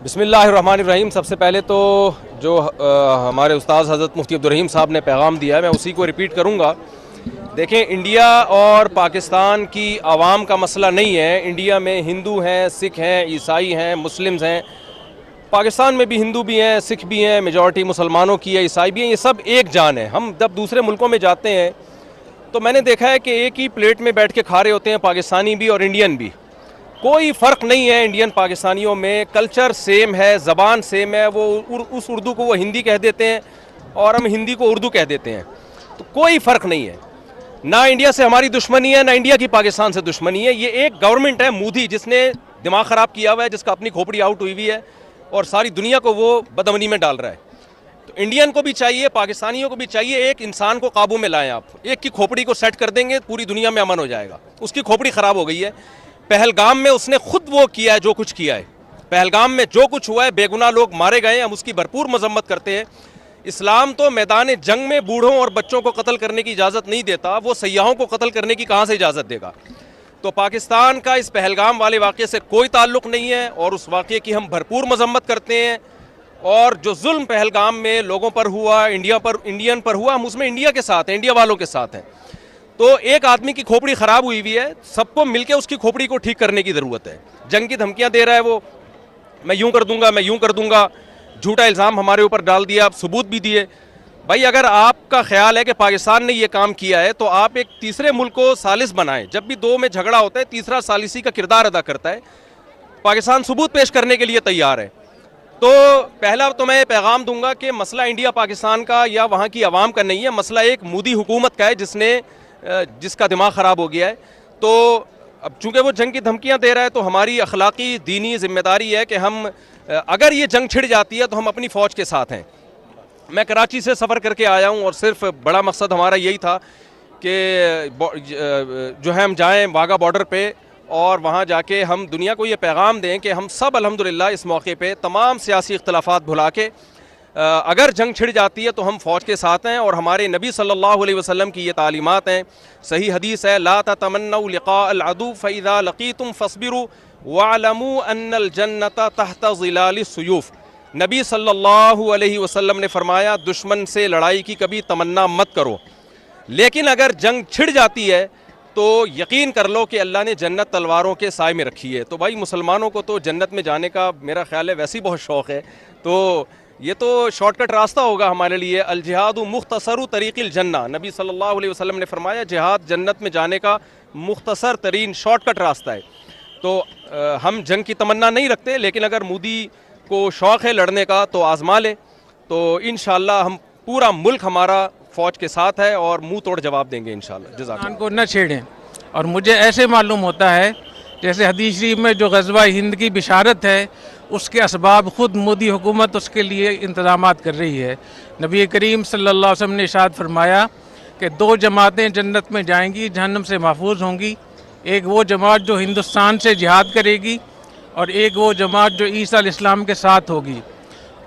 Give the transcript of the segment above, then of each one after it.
بسم اللہ الرحمن الرحیم۔ سب سے پہلے تو جو ہمارے استاذ حضرت مفتی عبدالرحیم صاحب نے پیغام دیا ہے میں اسی کو ریپیٹ کروں گا۔ دیکھیں، انڈیا اور پاکستان کی عوام کا مسئلہ نہیں ہے۔ انڈیا میں ہندو ہیں، سکھ ہیں، عیسائی ہیں، مسلمز ہیں۔ پاکستان میں بھی ہندو بھی ہیں، سکھ بھی ہیں، میجورٹی مسلمانوں کی ہے، عیسائی بھی ہیں، یہ سب ایک جان ہے۔ ہم جب دوسرے ملکوں میں جاتے ہیں تو میں نے دیکھا ہے کہ ایک ہی پلیٹ میں بیٹھ کے کھا رہے ہوتے ہیں، پاکستانی بھی اور انڈین بھی۔ کوئی فرق نہیں ہے انڈین پاکستانیوں میں، کلچر سیم ہے، زبان سیم ہے۔ وہ اس اردو کو وہ ہندی کہہ دیتے ہیں اور ہم ہندی کو اردو کہہ دیتے ہیں، تو کوئی فرق نہیں ہے۔ نہ انڈیا سے ہماری دشمنی ہے، نہ انڈیا کی پاکستان سے دشمنی ہے۔ یہ ایک گورنمنٹ ہے مودی، جس نے دماغ خراب کیا ہوا ہے، جس کا اپنی کھوپڑی آؤٹ ہوئی ہوئی ہے اور ساری دنیا کو وہ بدامنی میں ڈال رہا ہے۔ تو انڈین کو بھی چاہیے، پاکستانیوں کو بھی چاہیے، ایک انسان کو قابو میں لائیں۔ آپ ایک کی کھوپڑی کو سیٹ کر دیں گے، پوری دنیا میں امن ہو جائے گا۔ اس کی کھوپڑی خراب ہو گئی ہے۔ پہلگام میں اس نے خود وہ کیا ہے جو کچھ کیا ہے۔ پہلگام میں جو کچھ ہوا ہے، بے گناہ لوگ مارے گئے ہیں، ہم اس کی بھرپور مذمت کرتے ہیں۔ اسلام تو میدان جنگ میں بوڑھوں اور بچوں کو قتل کرنے کی اجازت نہیں دیتا، وہ سیاحوں کو قتل کرنے کی کہاں سے اجازت دے گا؟ تو پاکستان کا اس پہلگام والے واقعے سے کوئی تعلق نہیں ہے اور اس واقعے کی ہم بھرپور مذمت کرتے ہیں۔ اور جو ظلم پہلگام میں لوگوں پر ہوا، انڈین پر ہوا، ہم اس میں انڈیا کے ساتھ ہیں، انڈیا والوں کے ساتھ ہیں۔ تو ایک آدمی کی کھوپڑی خراب ہوئی ہوئی ہے، سب کو مل کے اس کی کھوپڑی کو ٹھیک کرنے کی ضرورت ہے۔ جنگ کی دھمکیاں دے رہا ہے وہ، میں یوں کر دوں گا، میں یوں کر دوں گا، جھوٹا الزام ہمارے اوپر ڈال دیا، ثبوت بھی دیے۔ بھائی اگر آپ کا خیال ہے کہ پاکستان نے یہ کام کیا ہے تو آپ ایک تیسرے ملک کو ثالث بنائیں۔ جب بھی دو میں جھگڑا ہوتا ہے، تیسرا ثالثی کا کردار ادا کرتا ہے۔ پاکستان ثبوت پیش کرنے کے لیے تیار ہے۔ تو پہلا تو میں پیغام دوں گا کہ مسئلہ انڈیا پاکستان کا یا وہاں کی عوام کا نہیں ہے، مسئلہ ایک مودی حکومت کا ہے جس کا دماغ خراب ہو گیا ہے۔ تو اب چونکہ وہ جنگ کی دھمکیاں دے رہا ہے تو ہماری اخلاقی دینی ذمہ داری ہے کہ ہم اگر یہ جنگ چھڑ جاتی ہے تو ہم اپنی فوج کے ساتھ ہیں۔ میں کراچی سے سفر کر کے آیا ہوں اور صرف بڑا مقصد ہمارا یہی تھا کہ جو ہے ہم جائیں واگا بارڈر پہ اور وہاں جا کے ہم دنیا کو یہ پیغام دیں کہ ہم سب الحمدللہ اس موقع پہ تمام سیاسی اختلافات بھلا کے اگر جنگ چھڑ جاتی ہے تو ہم فوج کے ساتھ ہیں۔ اور ہمارے نبی صلی اللہ علیہ وسلم کی یہ تعلیمات ہیں، صحیح حدیث ہے، لا تتمنوا لقاء العدو فاذا لقيتم فاصبروا واعلموا ان الجنۃ تحت ظلال السیوف۔ نبی صلی اللہ علیہ وسلم نے فرمایا دشمن سے لڑائی کی کبھی تمنا مت کرو، لیکن اگر جنگ چھڑ جاتی ہے تو یقین کر لو کہ اللہ نے جنت تلواروں کے سائے میں رکھی ہے۔ تو بھائی مسلمانوں کو تو جنت میں جانے کا میرا خیال ہے ویسے ہی بہت شوق ہے، تو یہ تو شارٹ کٹ راستہ ہوگا ہمارے لیے۔ الجہاد مختصر طریق الجنہ، نبی صلی اللہ علیہ وسلم نے فرمایا جہاد جنت میں جانے کا مختصر ترین شارٹ کٹ راستہ ہے۔ تو ہم جنگ کی تمنا نہیں رکھتے، لیکن اگر مودی کو شوق ہے لڑنے کا تو آزما لے، تو انشاءاللہ ہم پورا ملک ہمارا فوج کے ساتھ ہے اور منہ توڑ جواب دیں گے انشاءاللہ۔ جزاک اللہ۔ کو نہ چھیڑیں۔ اور مجھے ایسے معلوم ہوتا ہے جیسے حدیث شریف میں جو غزوہ ہند کی بشارت ہے، اس کے اسباب خود مودی حکومت اس کے لیے انتظامات کر رہی ہے۔ نبی کریم صلی اللہ علیہ وسلم نے ارشاد فرمایا کہ دو جماعتیں جنت میں جائیں گی، جہنم سے محفوظ ہوں گی۔ ایک وہ جماعت جو ہندوستان سے جہاد کرے گی اور ایک وہ جماعت جو عیسیٰ علیہ السلام کے ساتھ ہوگی۔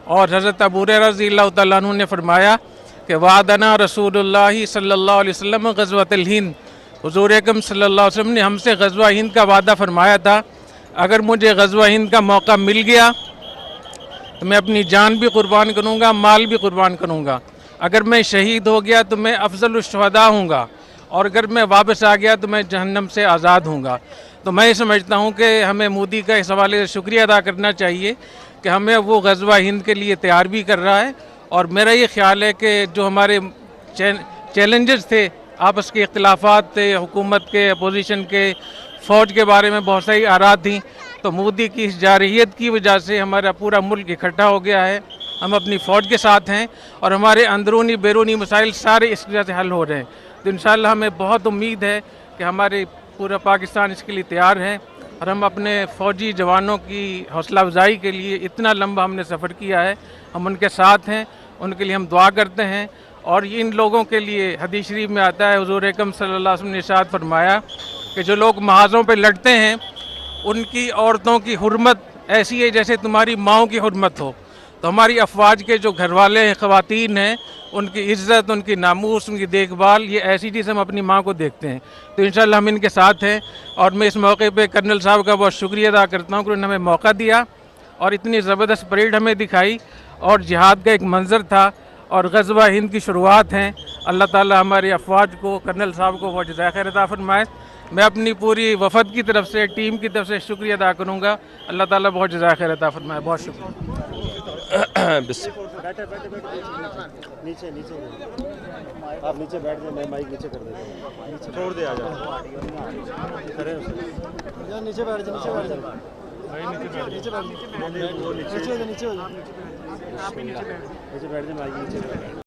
اور حضرت ابو ہریرہ رضی اللہ تعالیٰ عنہ نے فرمایا کہ وعدنا رسول اللہ صلی اللہ علیہ وسلم غزوۃ الہند، حضور اکرم صلی اللہ علیہ وسلم نے ہم سے غزوہ ہند کا وعدہ فرمایا تھا، اگر مجھے غزوہ ہند کا موقع مل گیا تو میں اپنی جان بھی قربان کروں گا، مال بھی قربان کروں گا۔ اگر میں شہید ہو گیا تو میں افضل الشہداء ہوں گا، اور اگر میں واپس آ گیا تو میں جہنم سے آزاد ہوں گا۔ تو میں یہ سمجھتا ہوں کہ ہمیں مودی کا اس حوالے سے شکریہ ادا کرنا چاہیے کہ ہمیں وہ غزوہ ہند کے لیے تیار بھی کر رہا ہے۔ اور میرا یہ خیال ہے کہ جو ہمارے چیلنجز تھے، آپس کے اختلافات تھے، حکومت کے، اپوزیشن کے، فوج کے بارے میں بہت ساری آراء تھیں، تو مودی کی اس جارحیت کی وجہ سے ہمارا پورا ملک اکٹھا ہو گیا ہے۔ ہم اپنی فوج کے ساتھ ہیں اور ہمارے اندرونی بیرونی مسائل سارے اس وجہ سے حل ہو رہے ہیں۔ تو انشاءاللہ ہمیں بہت امید ہے کہ ہمارے پورا پاکستان اس کے لیے تیار ہے، اور ہم اپنے فوجی جوانوں کی حوصلہ افزائی کے لیے اتنا لمبا ہم نے سفر کیا ہے، ہم ان کے ساتھ ہیں، ان کے لیے ہم دعا کرتے ہیں۔ اور ان لوگوں کے لیے حدیث شریف میں آتا ہے، حضور اکرم صلی اللہ علیہ وسلم نے ارشاد فرمایا کہ جو لوگ محاذوں پہ لڑتے ہیں ان کی عورتوں کی حرمت ایسی ہے جیسے تمہاری ماؤں کی حرمت ہو۔ تو ہماری افواج کے جو گھر والے ہیں، خواتین ہیں، ان کی عزت، ان کی ناموس، ان کی دیکھ بھال، یہ ایسی چیز ہم اپنی ماں کو دیکھتے ہیں۔ تو انشاءاللہ ہم ان کے ساتھ ہیں، اور میں اس موقع پہ کرنل صاحب کا بہت شکریہ ادا کرتا ہوں کہ انہوں نے ہمیں موقع دیا اور اتنی زبردست پریڈ ہمیں دکھائی اور جہاد کا ایک منظر تھا اور غزوہ ہند کی شروعات ہیں. اللہ تعالی ہماری افواج کو کرنل صاحب کو وہ جزائے خیر عطا فرمائے. میں اپنی پوری وفد کی طرف سے ٹیم کی طرف سے شکریہ ادا کروں گا. اللہ تعالیٰ بہت جزائے خیر عطا فرمائے. بہت شکریہ. نیچے آپ نیچے بیٹھ جائیں, میں مائک نیچے کر دیتا ہوں, چھوڑ دے, آ جاؤ کریں نیچے بیٹھ جائیں, نیچے بیٹھ جائیں, مائک نیچے